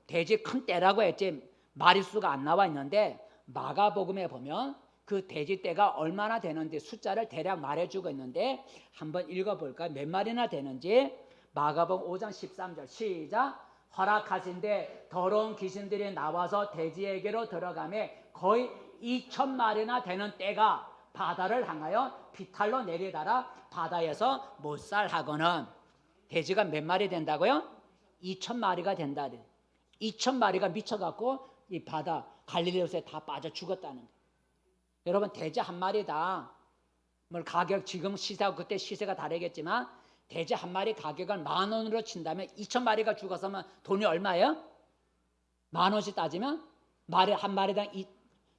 돼지 큰 떼라고 했지 마리수가 안 나와 있는데 마가복음에 보면 그 돼지떼가 얼마나 되는지 숫자를 대략 말해주고 있는데 한번 읽어볼까요? 몇 마리나 되는지. 마가복음 5장 13절 시작. 허락하신데 더러운 귀신들이 나와서 돼지에게로 들어가매 거의 2,000마리나 되는 떼가 바다를 향하여 비탈로 내리달아 바다에서 못살하거는. 돼지가 몇 마리 된다고요? 2,000마리가 된다. 2,000마리가 미쳐갖고 이 바다 갈릴리 호수에 다 빠져 죽었다는 거예요. 여러분 돼지 한 마리다 뭘 가격 지금 시세하고 그때 시세가 다르겠지만 돼지 한 마리 가격을 10,000원으로 친다면 2,000마리가 죽었으면 돈이 얼마예요? 10,000원씩 따지면 마리 한 마리당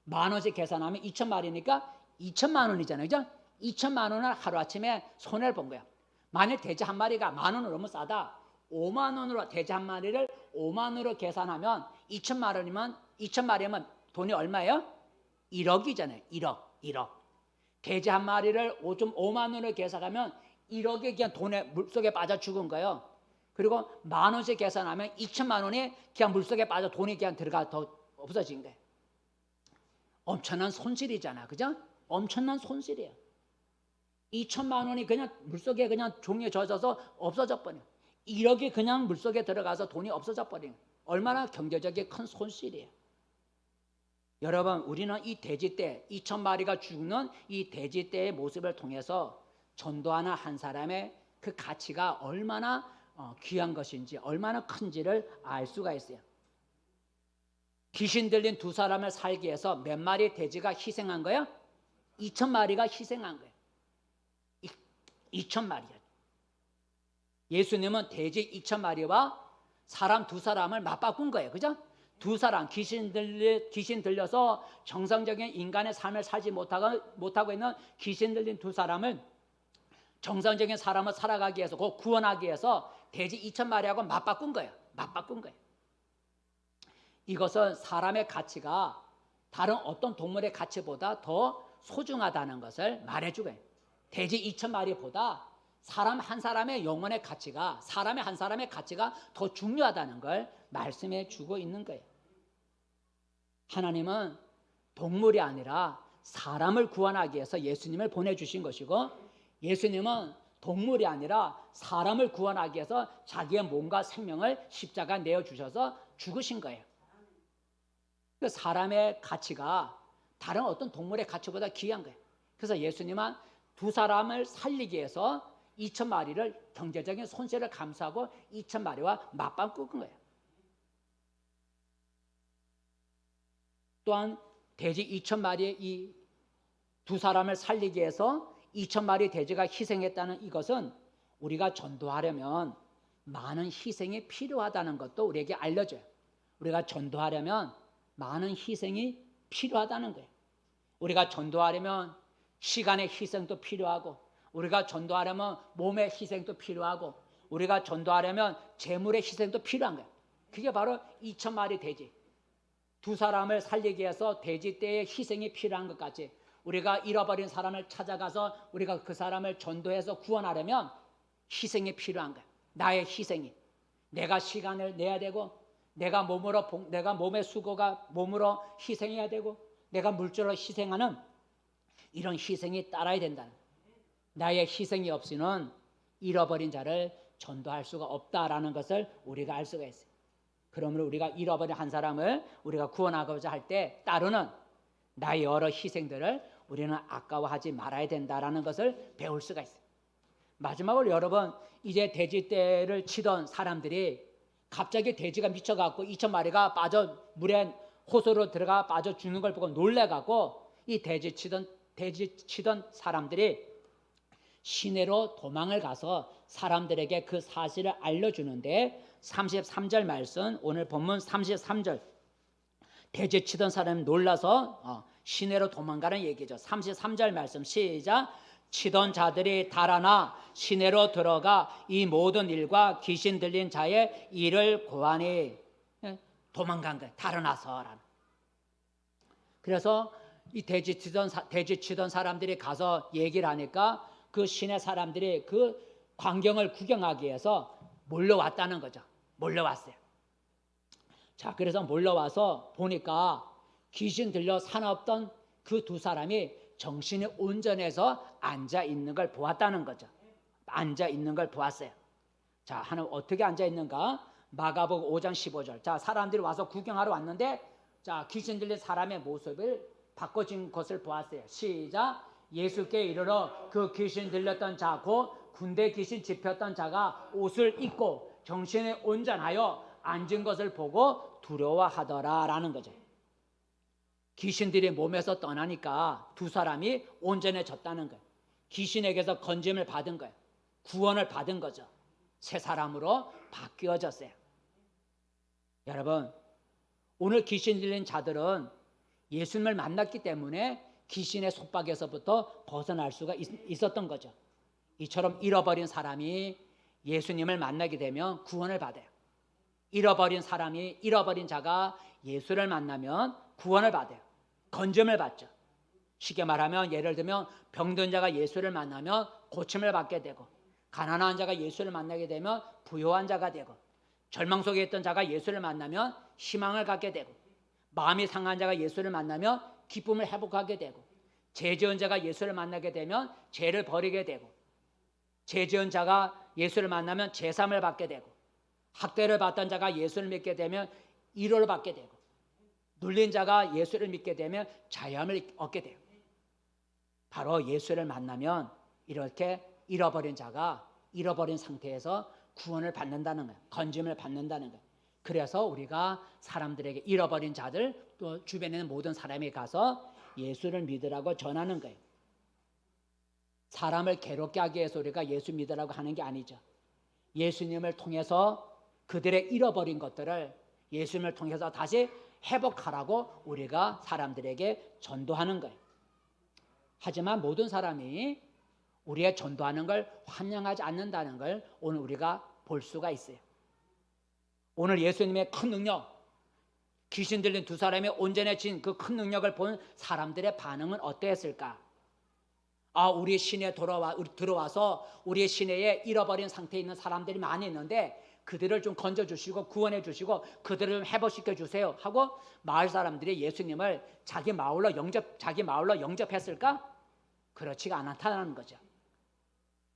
10,000원씩 계산하면 2,000마리니까 2,000만 원이잖아요. 그죠? 2,000만 원을 하루아침에 손해를 본 거야. 만일 돼지 한 마리가 10,000원으로 너무 싸다. 5만 원으로 돼지 한 마리를 5만 원으로 계산하면 2,000만 원이면 2,000마리면 돈이 얼마예요? 1억이잖아요. 1억. 돼지 한 마리를 5만 원으로 계산하면 1억이 그냥 돈에 물속에 빠져 죽은 거예요. 그리고 10,000원씩 계산하면 2,000만 원이 그냥 물속에 빠져 돈이 그냥 들어가 더 없어진 거예요. 엄청난 손실이잖아. 그죠? 엄청난 손실이에요. 2,000만 원이 그냥 물속에 그냥 종이에 젖어서 없어져 버려. 1억이 그냥 물속에 들어가서 돈이 없어져 버린. 얼마나 경제적인 큰 손실이에요. 여러분 우리는 이 돼지떼 2,000마리가 죽는 이 돼지떼의 모습을 통해서 전도하는 한 사람의 그 가치가 얼마나 귀한 것인지 얼마나 큰지를 알 수가 있어요. 귀신 들린 두 사람을 살기 위해서 몇 마리 돼지가 희생한 거예요? 2,000마리가 희생한 거예요. 2,000마리요. 예수님은 돼지 2,000마리와 사람 두 사람을 맞바꾼 거예요. 그죠? 두 사람 귀신 들려서 정상적인 인간의 삶을 살지 못하고 있는 귀신 들린 두 사람을 정상적인 사람을 살아가기 위해서 그 구원하기 위해서 돼지 2,000마리하고 맞바꾼 거예요. 맞바꾼 거예요. 이것은 사람의 가치가 다른 어떤 동물의 가치보다 더 소중하다는 것을 말해주고요. 돼지 2,000마리보다 사람 한 사람의 영혼의 가치가, 사람의 한 사람의 가치가 더 중요하다는 걸 말씀해 주고 있는 거예요. 하나님은 동물이 아니라 사람을 구원하기 위해서 예수님을 보내주신 것이고, 예수님은 동물이 아니라 사람을 구원하기 위해서 자기의 몸과 생명을 십자가에 내어주셔서 죽으신 거예요. 사람의 가치가 다른 어떤 동물의 가치보다 귀한 거예요. 그래서 예수님은 두 사람을 살리기 위해서 2,000마리를 경제적인 손실을 감수하고 2,000마리와 맞바꾼 거예요. 또한 돼지 2,000마리의 이 두 사람을 살리기 위해서 2,000마리 돼지가 희생했다는 이것은 우리가 전도하려면 많은 희생이 필요하다는 것도 우리에게 알려줘요. 우리가 전도하려면 많은 희생이 필요하다는 거예요. 우리가 전도하려면 시간의 희생도 필요하고, 우리가 전도하려면 몸의 희생도 필요하고, 우리가 전도하려면 재물의 희생도 필요한 거예요. 그게 바로 2,000마리 돼지, 두 사람을 살리기 위해서 돼지 떼의 희생이 필요한 것 같이, 우리가 잃어버린 사람을 찾아가서 우리가 그 사람을 전도해서 구원하려면 희생이 필요한 거예요. 나의 희생이, 내가 시간을 내야 되고, 내가 몸의 수고가 몸으로 희생해야 되고, 내가 물질로 희생하는 이런 희생이 따라야 된다. 나의 희생이 없이는 잃어버린 자를 전도할 수가 없다라는 것을 우리가 알 수가 있어요. 그러므로 우리가 잃어버린 한 사람을 우리가 구원하고자 할 때 따르는 나의 여러 희생들을 우리는 아까워하지 말아야 된다라는 것을 배울 수가 있어요. 마지막으로 여러분, 이제 돼지떼를 치던 사람들이 갑자기 돼지가 미쳐갖고 2,000마리가 빠져 물에 호수로 들어가 빠져 죽는 걸 보고 놀래갖고 이 돼지 치던 사람들이 시내로 도망을 가서 사람들에게 그 사실을 알려주는데, 33절 말씀, 오늘 본문 33절, 돼지 치던 사람이 놀라서 시내로 도망가는 얘기죠. 33절 말씀 시작. 치던 자들이 달아나 시내로 들어가 이 모든 일과 귀신 들린 자의 일을 고하니, 도망간 거예요. 달아나서라는. 그래서 이 돼지 치던 사람들이 가서 얘기를 하니까 그 시내 사람들이 그 광경을 구경하기 위해서 몰려왔다는 거죠. 몰려왔어요. 자, 그래서 몰려와서 보니까 귀신 들려 사나웠던 그 두 사람이 정신이 온전해서 앉아 있는 걸 보았다는 거죠. 앉아 있는 걸 보았어요. 자, 하나님 어떻게 앉아 있는가? 마가복음 5장 15절. 자, 사람들이 와서 구경하러 왔는데, 자, 귀신 들린 사람의 모습을 바꿔진 것을 보았어요. 시작. 예수께 이르러 그 귀신 들렸던 자, 곧 군대 귀신 집혔던 자가 옷을 입고 정신이 온전하여 앉은 것을 보고 두려워하더라라는 거죠. 귀신들이 몸에서 떠나니까 두 사람이 온전해졌다는 거예요. 귀신에게서 건짐을 받은 거예요. 구원을 받은 거죠. 새 사람으로 바뀌어졌어요. 여러분, 오늘 귀신 들린 자들은 예수님을 만났기 때문에 귀신의 속박에서부터 벗어날 수가 있었던 거죠. 이처럼 잃어버린 사람이 예수님을 만나게 되면 구원을 받아요. 잃어버린 자가 예수를 만나면 구원을 받아요. 건짐을 받죠. 쉽게 말하면, 예를 들면 병든 자가 예수를 만나면 고침을 받게 되고, 가난한 자가 예수를 만나게 되면 부유한 자가 되고, 절망 속에 있던 자가 예수를 만나면 희망을 갖게 되고, 마음이 상한 자가 예수를 만나면 기쁨을 회복하게 되고, 죄 지은 자가 예수를 만나게 되면 죄를 버리게 되고, 죄 지은 자가 예수를 만나면 제삼을 받게 되고, 학대를 받던 자가 예수를 믿게 되면 위로를 받게 되고, 눌린 자가 예수를 믿게 되면 자유함을 얻게 돼요. 바로 예수를 만나면 이렇게 잃어버린 자가 잃어버린 상태에서 구원을 받는다는 거예요. 건짐을 받는다는 거예요. 그래서 우리가 사람들에게, 잃어버린 자들, 또 주변에 있는 모든 사람이 가서 예수를 믿으라고 전하는 거예요. 사람을 괴롭게 하기 위해서 우리가 예수 믿으라고 하는 게 아니죠. 예수님을 통해서 그들의 잃어버린 것들을 예수님을 통해서 다시 회복하라고 우리가 사람들에게 전도하는 거예요. 하지만 모든 사람이 우리의 전도하는 걸 환영하지 않는다는 걸 오늘 우리가 볼 수가 있어요. 오늘 예수님의 큰 능력, 귀신 들린 두 사람이 온전해진 그 큰 능력을 본 사람들의 반응은 어떠했을까? 우리의 시내에 들어와서 우리의 시내에 잃어버린 상태에 있는 사람들이 많이 있는데 그들을 좀 건져주시고 구원해 주시고 그들을 좀 회복시켜 주세요 하고 마을 사람들이 예수님을 자기 마을로 영접했을까? 그렇지가 않다는 거죠.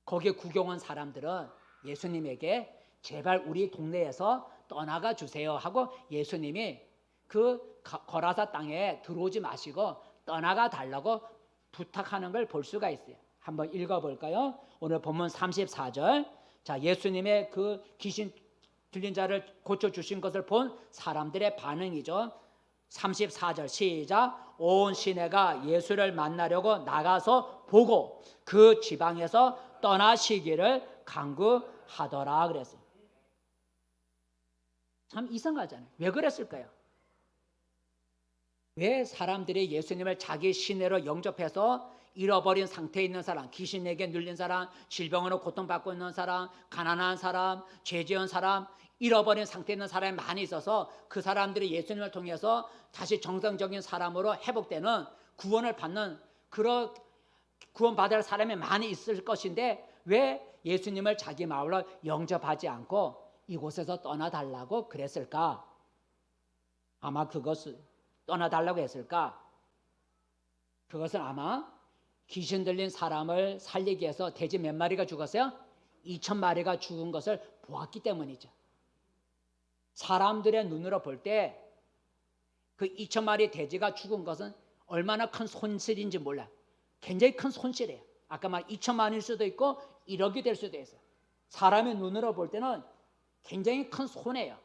거기에 구경 온 사람들은 예수님에게 제발 우리 동네에서 떠나가 주세요 하고 예수님이 그 거라사 땅에 들어오지 마시고 떠나가 달라고 부탁하는 걸 볼 수가 있어요. 한번 읽어볼까요? 오늘 본문 34절. 자, 예수님의 그 귀신 들린 자를 고쳐주신 것을 본 사람들의 반응이죠. 34절 시작. 온 시내가 예수를 만나려고 나가서 보고 그 지방에서 떠나시기를 간구하더라 그랬어요. 참 이상하잖아요. 왜 그랬을까요? 왜 사람들이 예수님을 자기 시내로 영접해서 잃어버린 상태에 있는 사람, 귀신에게 눌린 사람, 질병으로 고통받고 있는 사람, 가난한 사람, 죄 지은 사람, 잃어버린 상태에 있는 사람이 많이 있어서 그 사람들이 예수님을 통해서 다시 정상적인 사람으로 회복되는 구원을 받는 그런 구원받을 사람이 많이 있을 것인데 왜 예수님을 자기 마을로 영접하지 않고 이곳에서 떠나달라고 그랬을까? 아마 그것을 떠나달라고 했을까? 그것은 아마 귀신 들린 사람을 살리기 위해서 돼지 몇 마리가 죽었어요? 2,000마리가 죽은 것을 보았기 때문이죠. 사람들의 눈으로 볼 때 그 2,000마리 돼지가 죽은 것은 얼마나 큰 손실인지 몰라요. 굉장히 큰 손실이에요. 아까 말 2,000만일 수도 있고 1억이 될 수도 있어요. 사람의 눈으로 볼 때는 굉장히 큰 손해예요.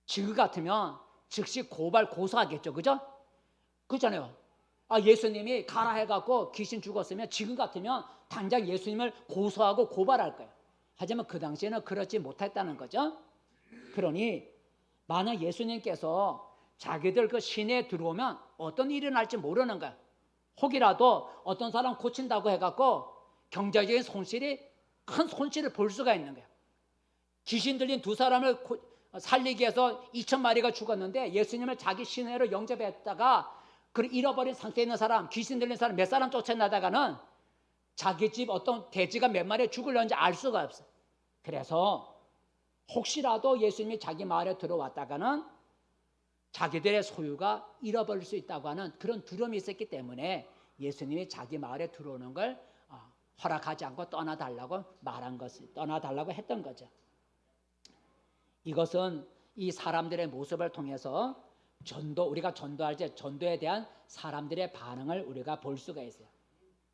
지금 같으면 즉시 고소하겠죠. 그죠? 그렇잖아요. 예수님이 가라 해갖고 귀신 죽었으면 지금 같으면 당장 예수님을 고소하고 고발할 거예요. 하지만 그 당시에는 그렇지 못했다는 거죠. 그러니 만약 예수님께서 자기들 그 시내에 들어오면 어떤 일이 날지 모르는 거예요. 혹이라도 어떤 사람 고친다고 해갖고 경제적인 큰 손실을 볼 수가 있는 거예요. 귀신 들린 두 사람을 살리기 위해서 2,000마리가 죽었는데 예수님을 자기 시내로 영접했다가 그 잃어버린 상태에 있는 사람, 귀신 들린 사람 몇 사람 쫓아나다가는 자기 집 어떤 돼지가 몇 마리 죽을런지 알 수가 없어요. 그래서 혹시라도 예수님이 자기 마을에 들어왔다가는 자기들의 소유가 잃어버릴 수 있다고 하는 그런 두려움이 있었기 때문에 예수님이 자기 마을에 들어오는 걸 허락하지 않고 떠나달라고 떠나달라고 했던 거죠. 이것은 이 사람들의 모습을 통해서 우리가 전도할 때 전도에 대한 사람들의 반응을 우리가 볼 수가 있어요.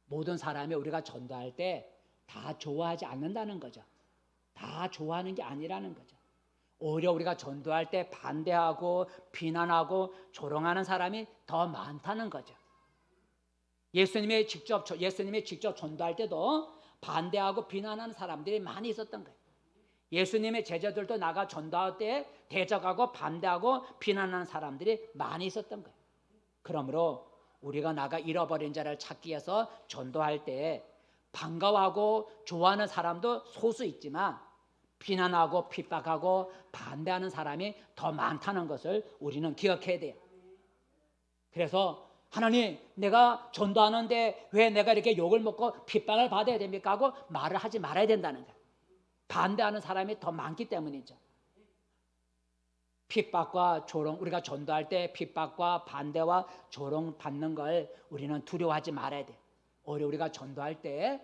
모든 사람이 우리가 전도할 때 다 좋아하지 않는다는 거죠. 다 좋아하는 게 아니라는 거죠. 오히려 우리가 전도할 때 반대하고 비난하고 조롱하는 사람이 더 많다는 거죠. 예수님이 직접 전도할 때도 반대하고 비난하는 사람들이 많이 있었던 거예요. 예수님의 제자들도 나가 전도할 때 대적하고 반대하고 비난하는 사람들이 많이 있었던 거예요. 그러므로 우리가 나가 잃어버린 자를 찾기 위해서 전도할 때 반가워하고 좋아하는 사람도 소수 있지만 비난하고 핍박하고 반대하는 사람이 더 많다는 것을 우리는 기억해야 돼요. 그래서 하나님, 내가 전도하는데 왜 내가 이렇게 욕을 먹고 핍박을 받아야 됩니까? 하고 말을 하지 말아야 된다는 거예요. 반대하는 사람이 더 많기 때문이죠. 핍박과 조롱, 우리가 전도할 때 핍박과 반대와 조롱 받는 걸 우리는 두려워하지 말아야 돼요. 오히려 우리가 전도할 때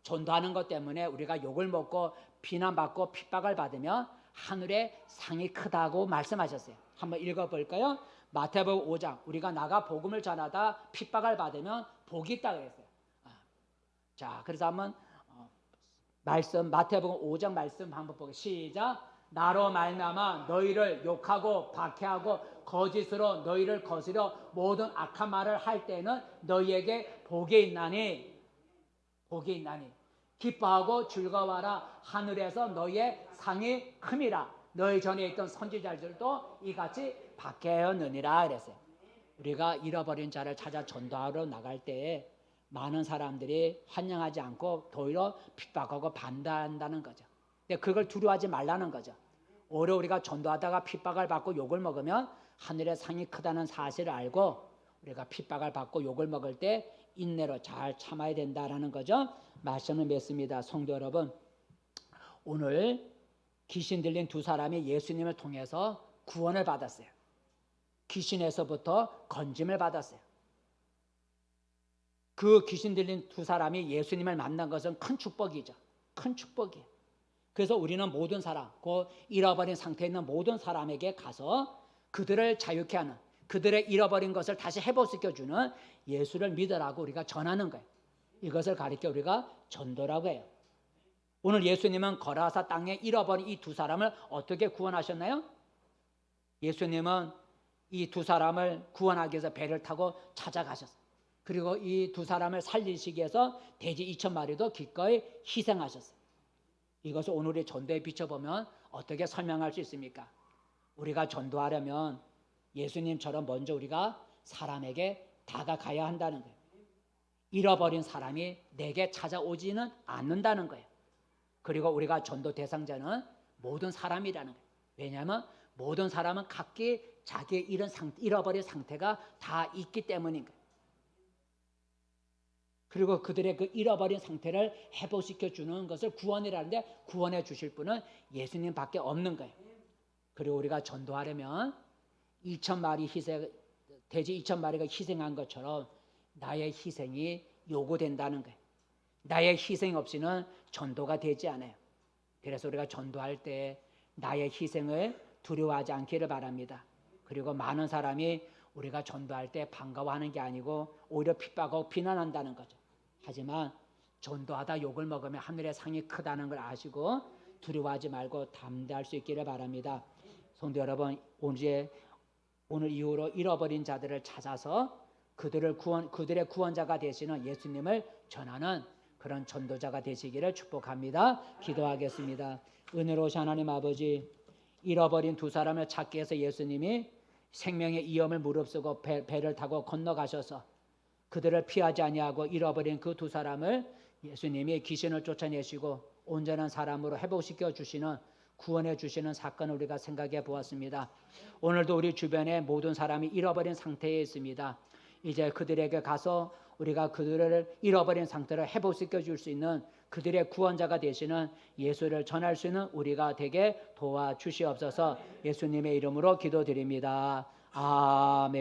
전도하는 것 때문에 우리가 욕을 먹고 비난받고 핍박을 받으면 하늘의 상이 크다고 말씀하셨어요. 한번 읽어볼까요? 마태복음 5장, 우리가 나가 복음을 전하다 핍박을 받으면 복이 있다 그랬어요. 자, 그래서 한번 마태복음 5장 말씀 한번 보겠습니다. 시작. 나로 말미암아 너희를 욕하고 박해하고 거짓으로 너희를 거스려 모든 악한 말을 할 때는 너희에게 복이 있나니 기뻐하고 즐거워하라. 하늘에서 너희의 상이 큼이라. 너희 전에 있던 선지자들도 이같이 박해하느니라 그랬어요. 우리가 잃어버린 자를 찾아 전도하러 나갈 때에 많은 사람들이 환영하지 않고 오히려 핍박하고 반대한다는 거죠. 근데 그걸 두려워하지 말라는 거죠. 오히려 우리가 전도하다가 핍박을 받고 욕을 먹으면 하늘의 상이 크다는 사실을 알고 우리가 핍박을 받고 욕을 먹을 때 인내로 잘 참아야 된다라는 거죠. 말씀을 맺습니다. 성도 여러분, 오늘 귀신 들린 두 사람이 예수님을 통해서 구원을 받았어요. 귀신에서부터 건짐을 받았어요. 그 귀신 들린 두 사람이 예수님을 만난 것은 큰 축복이죠. 큰 축복이에요. 그래서 우리는 모든 사람, 그 잃어버린 상태에 있는 모든 사람에게 가서 그들을 자유케 하는, 그들의 잃어버린 것을 다시 회복시켜주는 예수를 믿으라고 우리가 전하는 거예요. 이것을 가리켜 우리가 전도라고 해요. 오늘 예수님은 거라사 땅에 잃어버린 이 두 사람을 어떻게 구원하셨나요? 예수님은 이 두 사람을 구원하기 위해서 배를 타고 찾아가셨어요. 그리고 이 두 사람을 살리시기 위해서 돼지 2,000마리도 기꺼이 희생하셨어요. 이것을 오늘의 전도에 비춰보면 어떻게 설명할 수 있습니까? 우리가 전도하려면 예수님처럼 먼저 우리가 사람에게 다가가야 한다는 거예요. 잃어버린 사람이 내게 찾아오지는 않는다는 거예요. 그리고 우리가 전도 대상자는 모든 사람이라는 거예요. 왜냐하면 모든 사람은 각기 자기의 잃어버린 상태가 다 있기 때문인 거예요. 그리고 그들의 그 잃어버린 상태를 회복시켜 주는 것을 구원이라는데 구원해 주실 분은 예수님밖에 없는 거예요. 그리고 우리가 전도하려면 2,000마리 돼지 2,000마리가 희생한 것처럼 나의 희생이 요구된다는 거예요. 나의 희생 없이는 전도가 되지 않아요. 그래서 우리가 전도할 때 나의 희생을 두려워하지 않기를 바랍니다. 그리고 많은 사람이 우리가 전도할 때 반가워하는 게 아니고 오히려 핍박하고 비난한다는 거죠. 하지만 전도하다 욕을 먹으면 하늘의 상이 크다는 걸 아시고 두려워하지 말고 담대할 수 있기를 바랍니다. 성도 여러분, 오늘 이후로 잃어버린 자들을 찾아서 그들의 구원자가 되시는 예수님을 전하는 그런 전도자가 되시기를 축복합니다. 기도하겠습니다. 은혜로우신 하나님 아버지, 잃어버린 두 사람을 찾기 위해서 예수님이 생명의 위험을 무릅쓰고 배를 타고 건너가셔서 그들을 피하지 아니하고 잃어버린 그 두 사람을 예수님이 귀신을 쫓아내시고 온전한 사람으로 회복시켜 주시는, 구원해 주시는 사건을 우리가 생각해 보았습니다. 오늘도 우리 주변에 모든 사람이 잃어버린 상태에 있습니다. 이제 그들에게 가서 우리가 그들을 잃어버린 상태를 회복시켜 줄 수 있는 그들의 구원자가 되시는 예수를 전할 수 있는 우리가 되게 도와주시옵소서. 예수님의 이름으로 기도드립니다. 아멘.